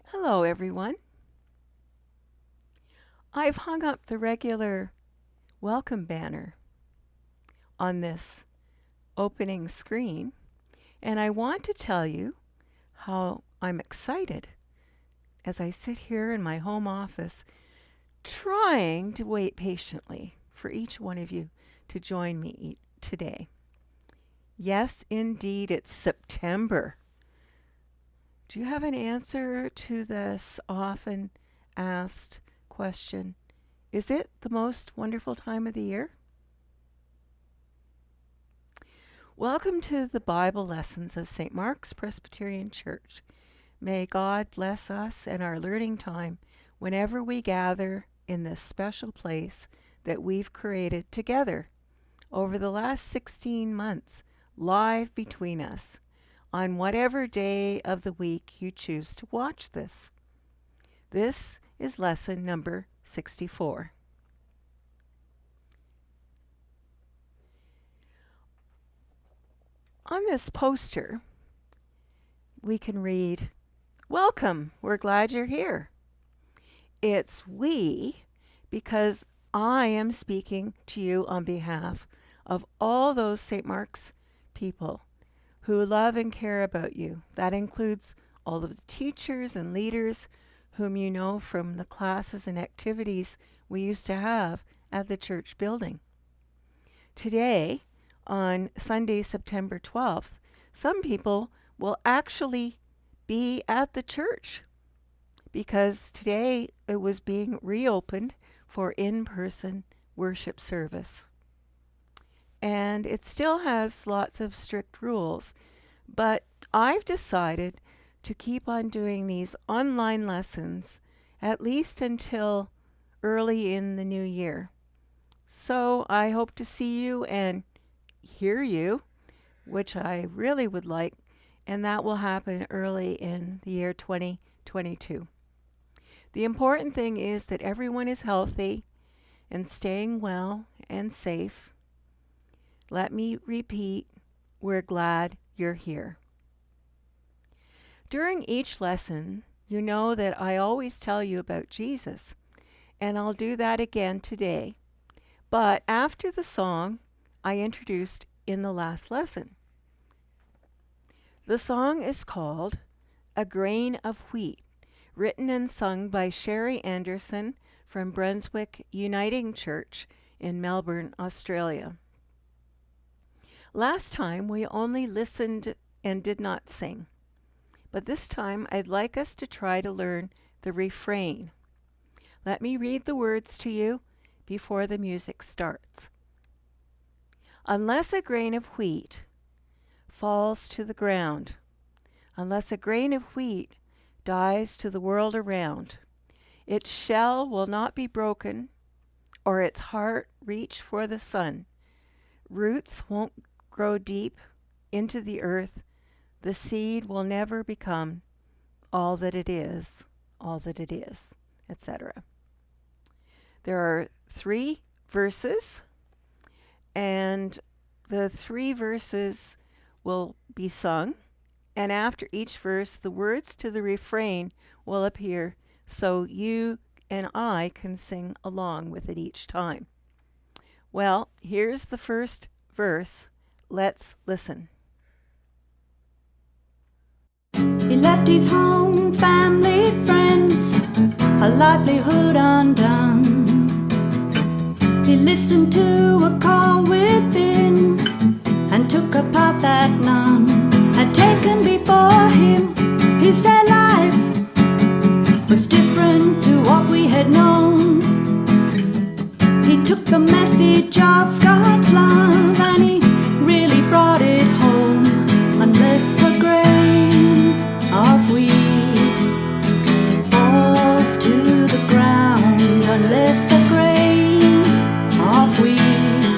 Hello, everyone. I've hung up the regular welcome banner on this opening screen, and I want to tell you how I'm excited as I sit here in my home office trying to wait patiently for each one of you to join me today. Yes, indeed, it's September. Do you have an answer to this often asked question? Is it the most wonderful time of the year? Welcome to the Bible lessons of St. Mark's Presbyterian Church. May God bless us and our learning time whenever we gather in this special place that we've created together over the last 16 months, live between us, on whatever day of the week you choose to watch this. This is lesson number 64. On this poster, we can read, "Welcome, we're glad you're here." It's we because I am speaking to you on behalf of all those St. Mark's people who love and care about you. That includes all of the teachers and leaders whom you know from the classes and activities we used to have at the church building. Today, on Sunday, September 12th, some people will actually be at the church because today it was being reopened for in-person worship service. And it still has lots of strict rules, but I've decided to keep on doing these online lessons at least until early in the new year. So I hope to see you and hear you, which I really would like, and that will happen early in the year 2022. The important thing is that everyone is healthy and staying well and safe. Let me repeat, we're glad you're here. During each lesson, you know that I always tell you about Jesus, and I'll do that again today. But after the song I introduced in the last lesson. The song is called "A Grain of Wheat," written and sung by Sherry Anderson from Brunswick Uniting Church in Melbourne, Australia. Last time we only listened and did not sing, but this time I'd like us to try to learn the refrain. Let me read the words to you before the music starts. Unless a grain of wheat falls to the ground, unless a grain of wheat dies to the world around, its shell will not be broken, or its heart reach for the sun. Roots won't grow deep into the earth. The seed will never become all that it is, etc. There are 3 verses, and the 3 verses will be sung, and after each verse, the words to the refrain will appear so you and I can sing along with it each time. Well, here's the first verse. Let's listen. He left his home, family, friends, a livelihood undone. He listened to a call within and took a path that none had taken before him. He said life was different to what we had known. He took the message of God's love and he really brought it home. Unless a grain of wheat falls to the ground, unless a grain of wheat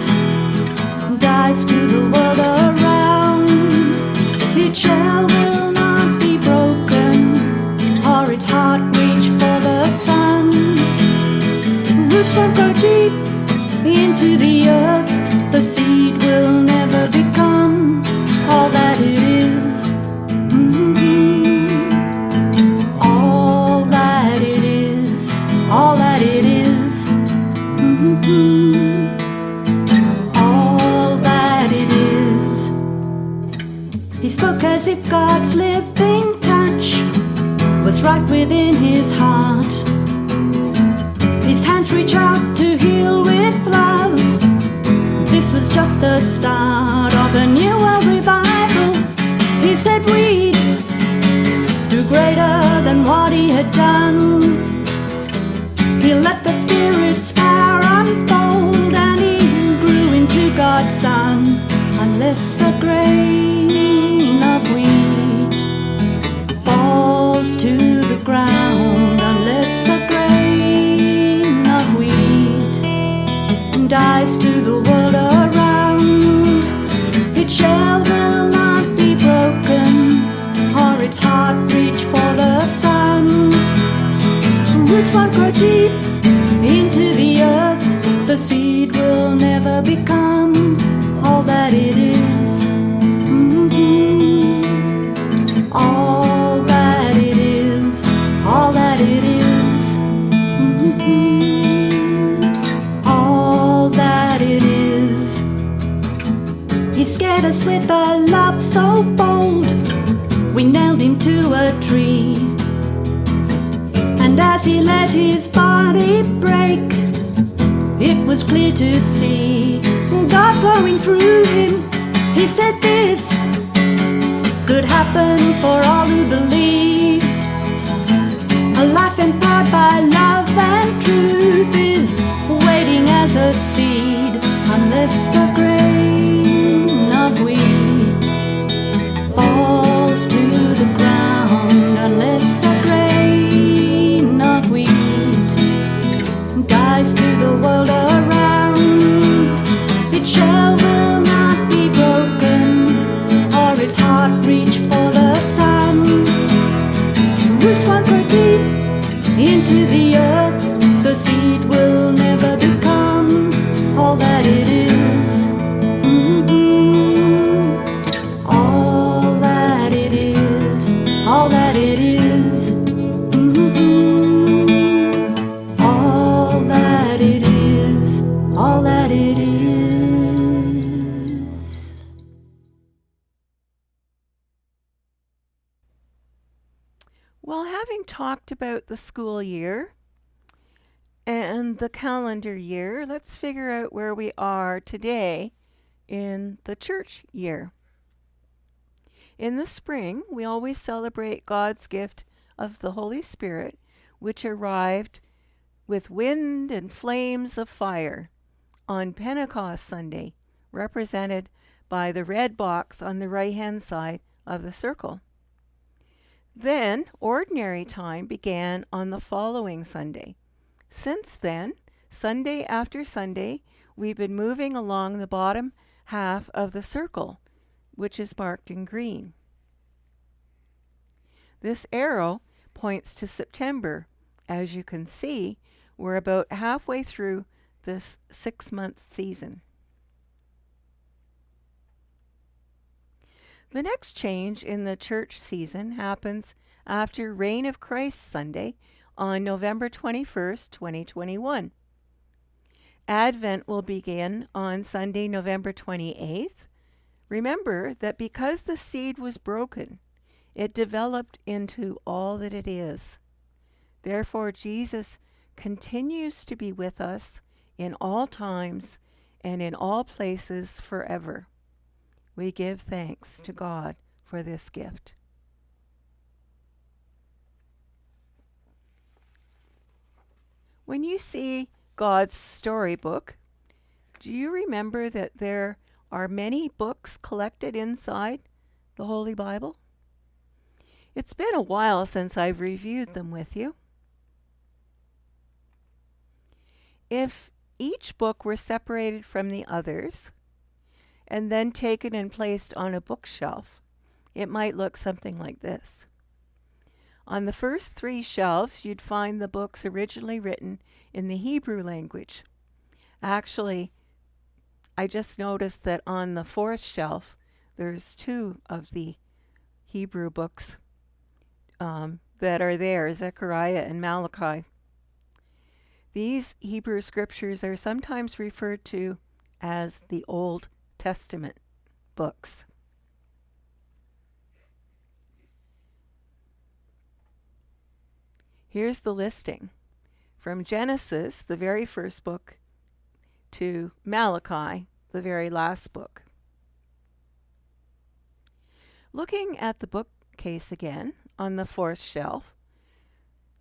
dies to the world around, its shell will not be broken, or its heart reach for the sun. Roots won't go deep into the earth, the seed will never become all that it is. All was right within his heart. His hands reach out to heal with love. This was just the start of a new world revival. He said we'd do greater than what he had done. He let the Spirit's power unfold, and he grew into God's Son. Unless a grain of wheat falls to the ground, unless a grain of wheat dies to the world around, its shell will not be broken, or its heart reach for the sun. Roots won't grow deep into the earth, the seed will never become all that it is. All that it is, all that it is. All that it is. He scared us with a love so bold, we nailed him to a tree. And as he let his body break, it was clear to see God flowing through him. He said this could happen for all who believed. A life empowered by love and truth is waiting as a seed. Unless a grain of wheat falls to the ground, unless a grain of wheat dies to the world around, its shell will not be broken, or its heart reach for the sun. Roots won't grow deep into the earth, the seed will never become all that it is. All that it is, all that it is. All that it is, all that it is. Well, having talked about the school year and the calendar year, let's figure out where we are today in the church year. In the spring, we always celebrate God's gift of the Holy Spirit, which arrived with wind and flames of fire on Pentecost Sunday, represented by the red box on the right-hand side of the circle. Then, ordinary time began on the following Sunday. Since then, Sunday after Sunday, we've been moving along the bottom half of the circle, which is marked in green. This arrow points to September. As you can see, we're about halfway through this 6-month season. The next change in the church season happens after Reign of Christ Sunday on November 21st, 2021. Advent will begin on Sunday, November 28th. Remember that because the seed was broken, it developed into all that it is. Therefore, Jesus continues to be with us in all times and in all places forever. We give thanks to God for this gift. When you see God's storybook, do you remember that there are many books collected inside the Holy Bible? It's been a while since I've reviewed them with you. If each book were separated from the others and then taken and placed on a bookshelf, it might look something like this. On the first 3 shelves, you'd find the books originally written in the Hebrew language. Actually, I just noticed that on the 4th shelf, there's 2 of the Hebrew books that are there, Zechariah and Malachi. These Hebrew scriptures are sometimes referred to as the Old Testament books. Here's the listing from Genesis, the very first book, to Malachi, the very last book. Looking at the bookcase again on the fourth shelf,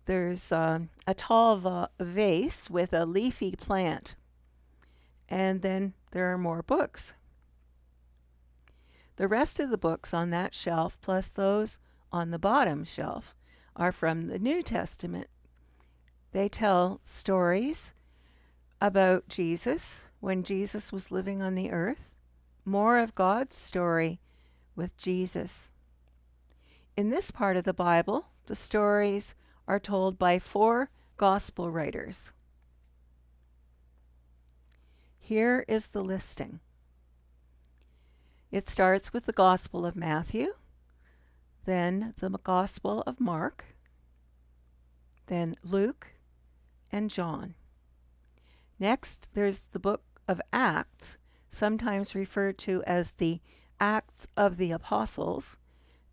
there's a tall vase with a leafy plant, and then there are more books. The rest of the books on that shelf, plus those on the bottom shelf, are from the New Testament. They tell stories about Jesus when Jesus was living on the earth, more of God's story with Jesus. In this part of the Bible, the stories are told by 4 gospel writers. Here is the listing. It starts with the Gospel of Matthew, then the Gospel of Mark, then Luke and John. Next, there's the book of Acts, sometimes referred to as the Acts of the Apostles,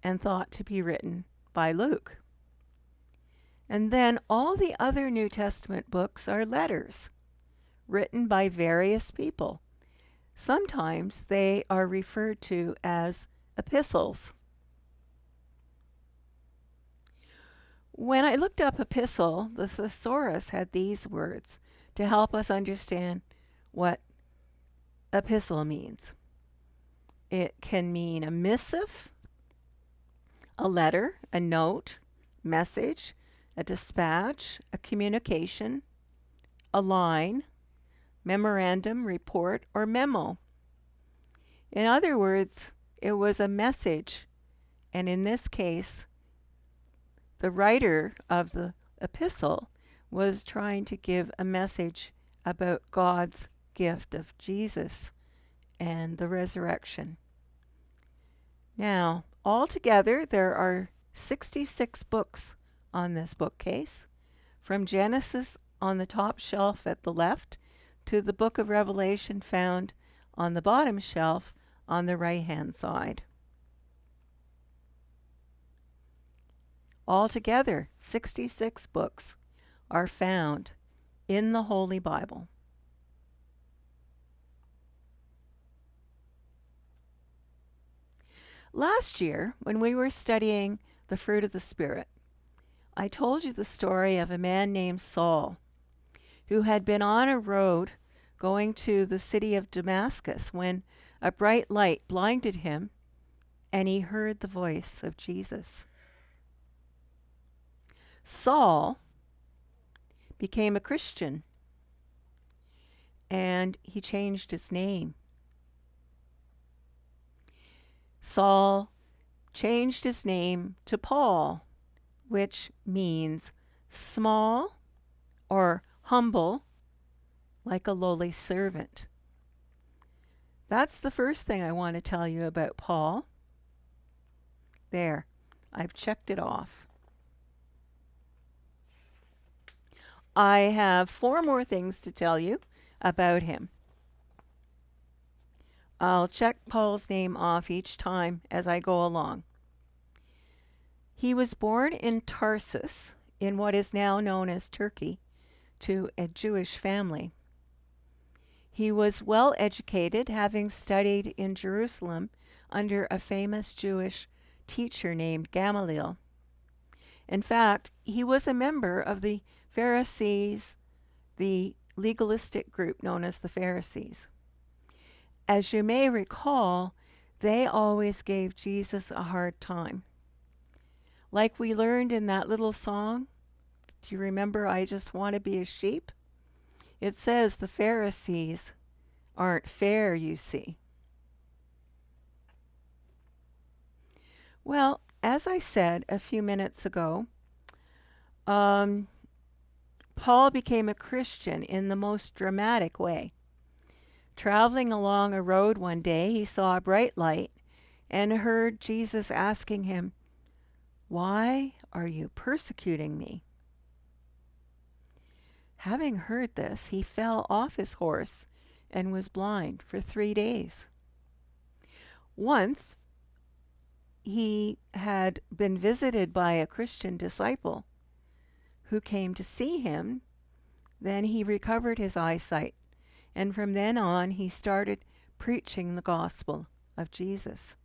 and thought to be written by Luke. And then all the other New Testament books are letters, written by various people. Sometimes they are referred to as epistles. When I looked up epistle, the thesaurus had these words to help us understand what epistle means. It can mean a missive, a letter, a note, message, a dispatch, a communication, a line, memorandum, report, or memo. In other words, it was a message, and in this case, the writer of the epistle was trying to give a message about God's gift of Jesus and the resurrection. Now, altogether, there are 66 books on this bookcase, from Genesis on the top shelf at the left to the book of Revelation found on the bottom shelf on the right-hand side. Altogether, 66 books are found in the Holy Bible. Last year, when we were studying the fruit of the Spirit, I told you the story of a man named Saul, who had been on a road going to the city of Damascus when a bright light blinded him and he heard the voice of Jesus. Saul became a Christian and he changed his name. Saul changed his name to Paul, which means small or humble, like a lowly servant. That's the first thing I want to tell you about Paul. There, I've checked it off. I have 4 more things to tell you about him. I'll check Paul's name off each time as I go along. He was born in Tarsus, in what is now known as Turkey, to a Jewish family. He was well educated, having studied in Jerusalem under a famous Jewish teacher named Gamaliel. In fact, he was a member of the Pharisees, the legalistic group known as the Pharisees. As you may recall, they always gave Jesus a hard time. Like we learned in that little song, do you remember, I just want to be a sheep? It says the Pharisees aren't fair, you see. Well, as I said a few minutes ago, Paul became a Christian in the most dramatic way. Traveling along a road one day, he saw a bright light and heard Jesus asking him, "Why are you persecuting me?" Having heard this, he fell off his horse and was blind for 3 days. Once, he had been visited by a Christian disciple who came to see him. Then he recovered his eyesight, and from then on he started preaching the gospel of Jesus.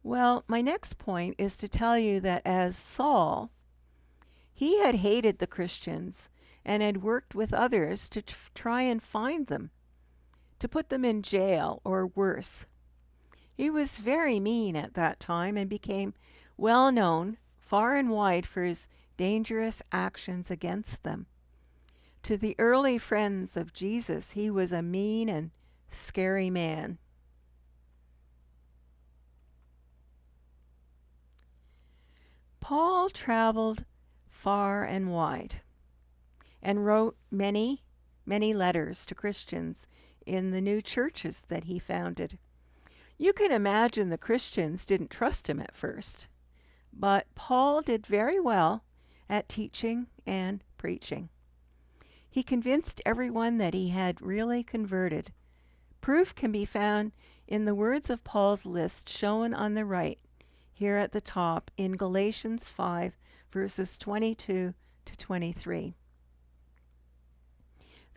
Well, my next point is to tell you that as Saul, he had hated the Christians and had worked with others to try and find them, to put them in jail or worse. He was very mean at that time and became well known far and wide for his dangerous actions against them. To the early friends of Jesus, he was a mean and scary man. Paul traveled far and wide and wrote many, many letters to Christians in the new churches that he founded. You can imagine the Christians didn't trust him at first, but Paul did very well at teaching and preaching. He convinced everyone that he had really converted. Proof can be found in the words of Paul's list shown on the right, here at the top in Galatians 5, verses 22 to 23.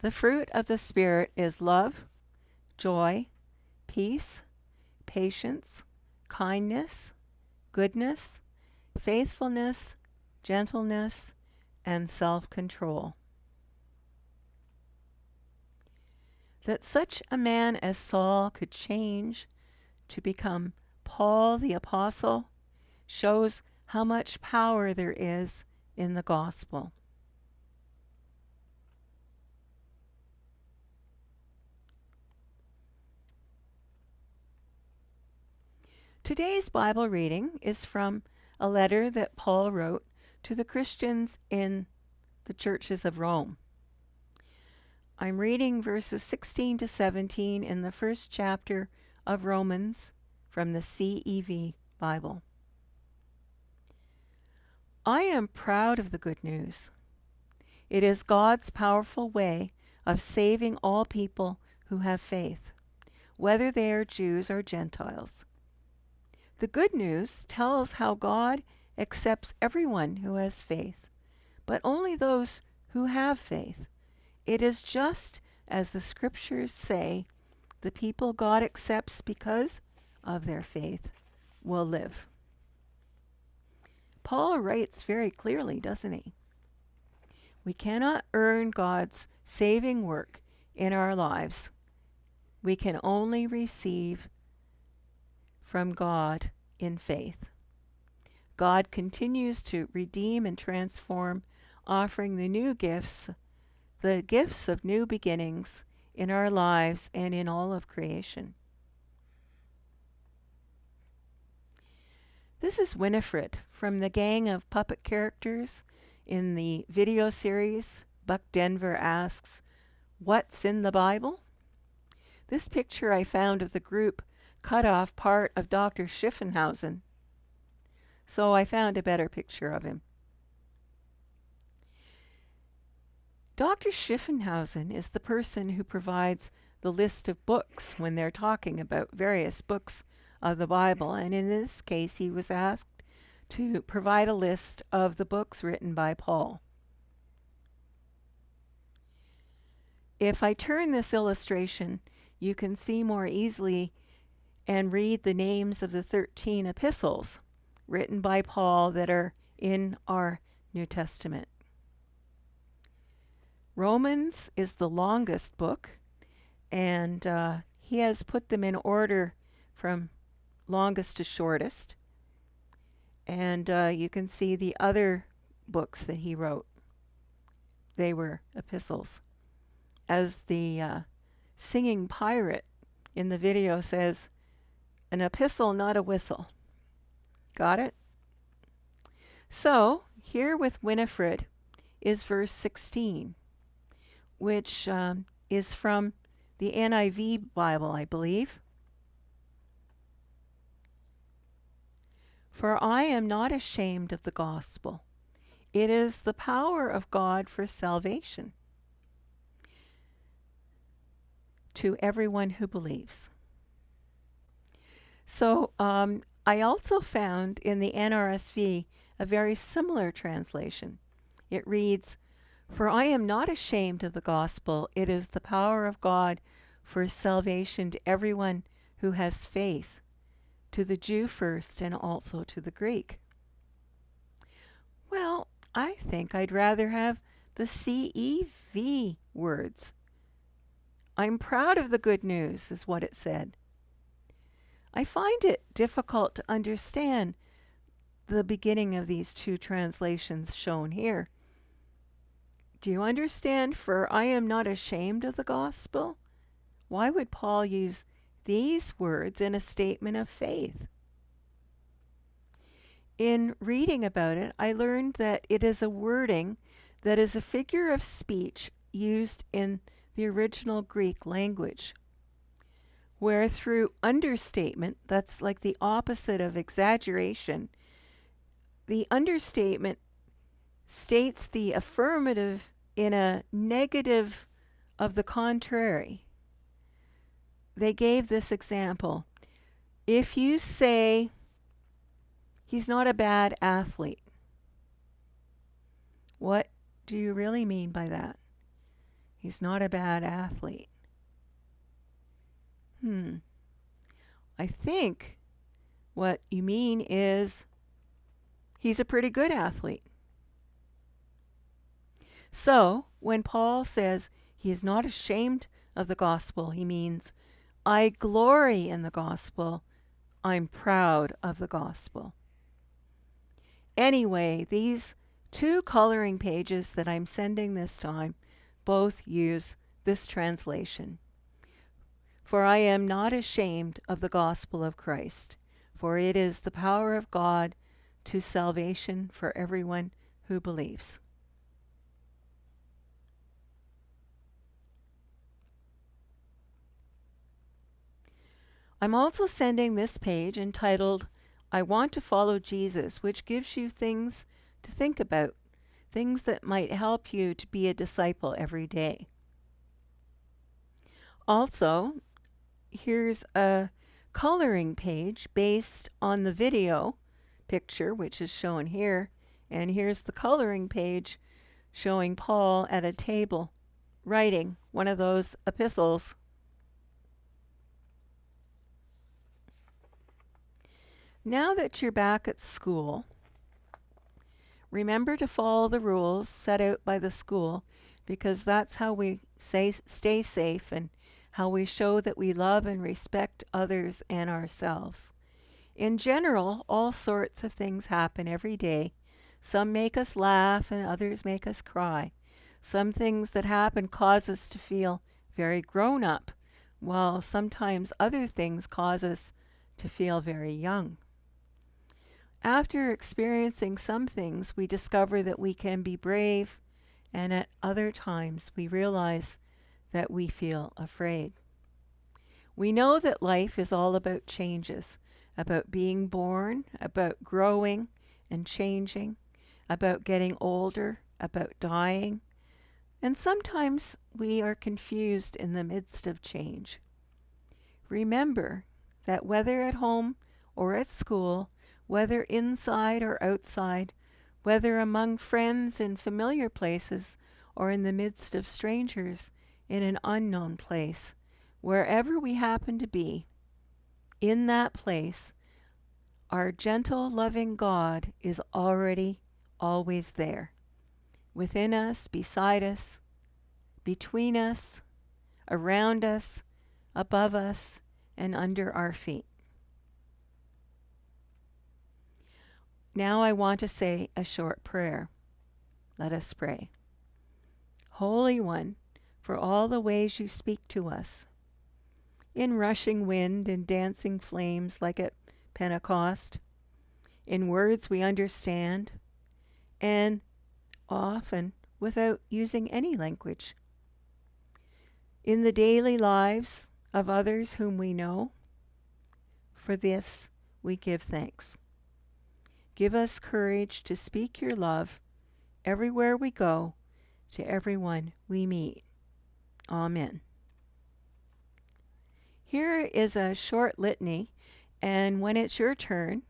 The fruit of the Spirit is love, joy, peace, patience, kindness, goodness, faithfulness, gentleness, and self-control. That such a man as Saul could change to become Paul the Apostle shows how much power there is in the gospel. Today's Bible reading is from a letter that Paul wrote to the Christians in the churches of Rome. I'm reading verses 16 to 17 in the first chapter of Romans from the CEV Bible. I am proud of the good news. It is God's powerful way of saving all people who have faith, whether they are Jews or Gentiles. The good news tells how God accepts everyone who has faith, but only those who have faith. It is just as the scriptures say, the people God accepts because of their faith will live. Paul writes very clearly, doesn't he? We cannot earn God's saving work in our lives. We can only receive from God in faith. God continues to redeem and transform, offering the new gifts, the gifts of new beginnings in our lives and in all of creation. This is Winifred from the gang of puppet characters in the video series Buck Denver Asks, What's in the Bible? This picture I found of the group cut off part of Dr. Schiffenhausen, so I found a better picture of him. Dr. Schiffenhausen is the person who provides the list of books when they're talking about various books of the Bible, and in this case he was asked to provide a list of the books written by Paul. If I turn this illustration, you can see more easily and read the names of the 13 epistles written by Paul that are in our New Testament. Romans is the longest book, and he has put them in order from longest to shortest. And you can see the other books that he wrote. They were epistles. As the singing pirate in the video says, an epistle, not a whistle. Got it? So, here with Winifred is verse 16, which is from the NIV Bible, I believe. For I am not ashamed of the gospel. It is the power of God for salvation to everyone who believes. So I also found in the NRSV a very similar translation. It reads, "For I am not ashamed of the gospel. It is the power of God for salvation to everyone who has faith, to the Jew first and also to the Greek." Well, I think I'd rather have the CEV words. "I'm proud of the good news," is what it said. I find it difficult to understand the beginning of these two translations shown here. Do you understand? "For I am not ashamed of the gospel"? Why would Paul use these words in a statement of faith? In reading about it, I learned that it is a wording that is a figure of speech used in the original Greek language, where through understatement, that's like the opposite of exaggeration, the understatement states the affirmative in a negative of the contrary. They gave this example. If you say, "He's not a bad athlete," what do you really mean by that? He's not a bad athlete. I think what you mean is he's a pretty good athlete. So when Paul says he is not ashamed of the gospel, he means, I glory in the gospel. I'm proud of the gospel. Anyway, these two coloring pages that I'm sending this time both use this translation. "For I am not ashamed of the gospel of Christ, for it is the power of God to salvation for everyone who believes." I'm also sending this page entitled, "I Want to Follow Jesus," which gives you things to think about, things that might help you to be a disciple every day. Also, here's a coloring page based on the video picture, which is shown here, and here's the coloring page showing Paul at a table writing one of those epistles. Now that you're back at school, remember to follow the rules set out by the school, because that's how we stay safe and how we show that we love and respect others and ourselves. In general, all sorts of things happen every day. Some make us laugh and others make us cry. Some things that happen cause us to feel very grown up, while sometimes other things cause us to feel very young. After experiencing some things, we discover that we can be brave, and at other times we realize that we feel afraid. We know that life is all about changes, about being born, about growing and changing, about getting older, about dying, and sometimes we are confused in the midst of change. Remember that whether at home or at school, whether inside or outside, whether among friends in familiar places or in the midst of strangers in an unknown place, wherever we happen to be, in that place, our gentle, loving God is already always there, within us, beside us, between us, around us, above us, and under our feet. Now I want to say a short prayer. Let us pray. Holy One, for all the ways you speak to us, in rushing wind and dancing flames like at Pentecost, in words we understand, and often without using any language, in the daily lives of others whom we know. For this we give thanks. Give us courage to speak your love everywhere we go, to everyone we meet. Amen. Here is a short litany, And when it's your turn,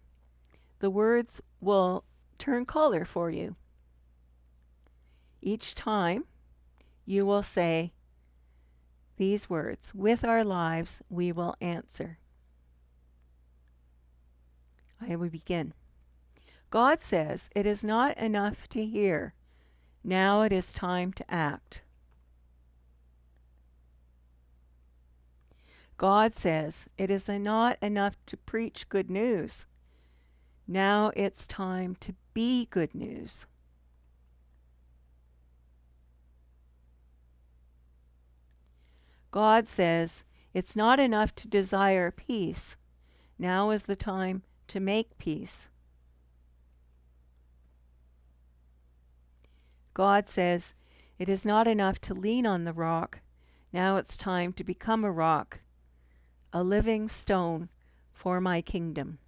the words will turn color for you. Each time you will say these words, with our lives we will answer. I will begin. God says it is not enough to hear. Now it is time to act. God says it is not enough to preach good news. Now it's time to be good news. God says it's not enough to desire peace. Now is the time to make peace. God says it is not enough to lean on the rock. Now it's time to become a rock, a living stone for my kingdom.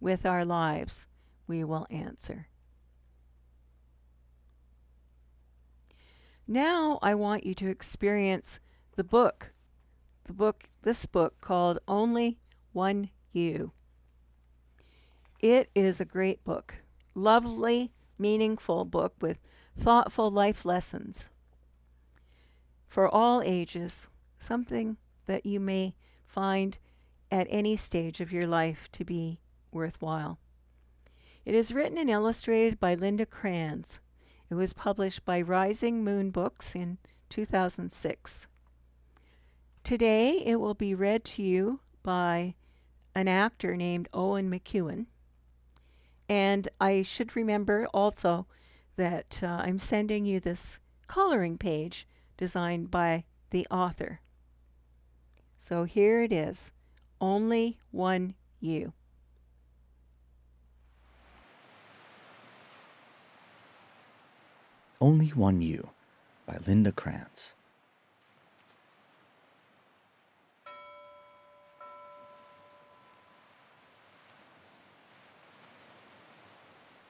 With our lives, we will answer. Now I want you to experience this book called Only One You. It is a great book, lovely, meaningful book with thoughtful life lessons for all ages, something that you may find at any stage of your life to be worthwhile. It is written and illustrated by Linda Kranz. It was published by Rising Moon Books in 2006. Today it will be read to you by an actor named Owen McEwen. And I should remember also that I'm sending you this coloring page designed by the author. So here it is, Only One You. Only One You by Linda Kranz.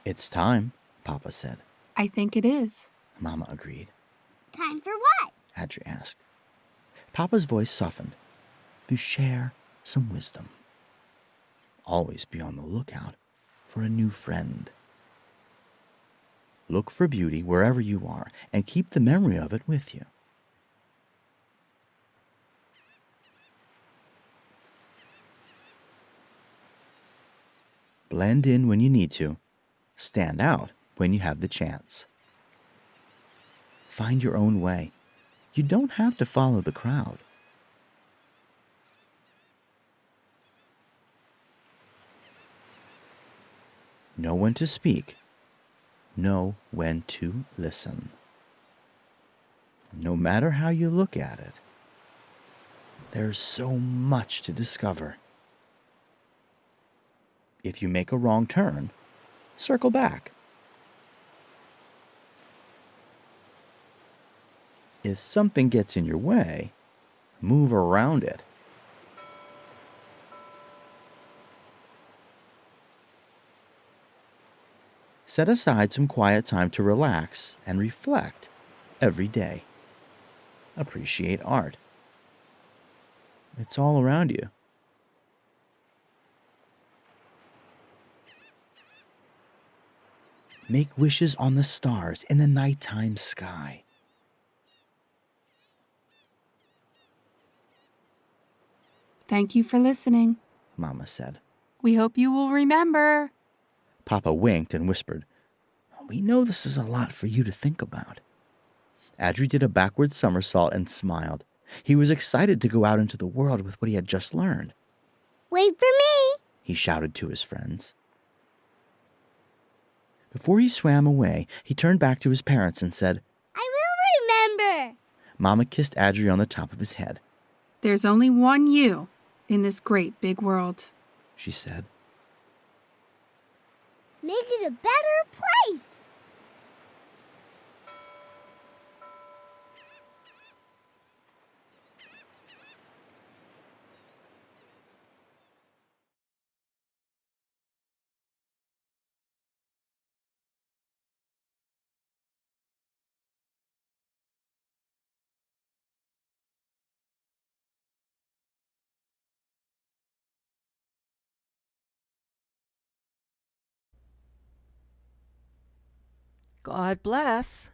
It's time, Papa said. I think it is. Mama agreed. Time for what? Adri asked. Papa's voice softened. To share some wisdom. Always be on the lookout for a new friend. Look for beauty wherever you are and keep the memory of it with you. Blend in when you need to. Stand out when you have the chance. Find your own way. You don't have to follow the crowd. Know when to speak. Know when to listen. No matter how you look at it, there's so much to discover. If you make a wrong turn, circle back. If something gets in your way, move around it. Set aside some quiet time to relax and reflect every day. Appreciate art. It's all around you. Make wishes on the stars in the nighttime sky. Thank you for listening. Mama said. We hope you will remember. Papa winked and whispered, We know this is a lot for you to think about. Adri did a backward somersault and smiled. He was excited to go out into the world with what he had just learned. Wait for me! He shouted to his friends. Before he swam away, he turned back to his parents and said, I will remember! Mama kissed Adri on the top of his head. There's only one you in this great big world, She said. Make it a better place! God bless.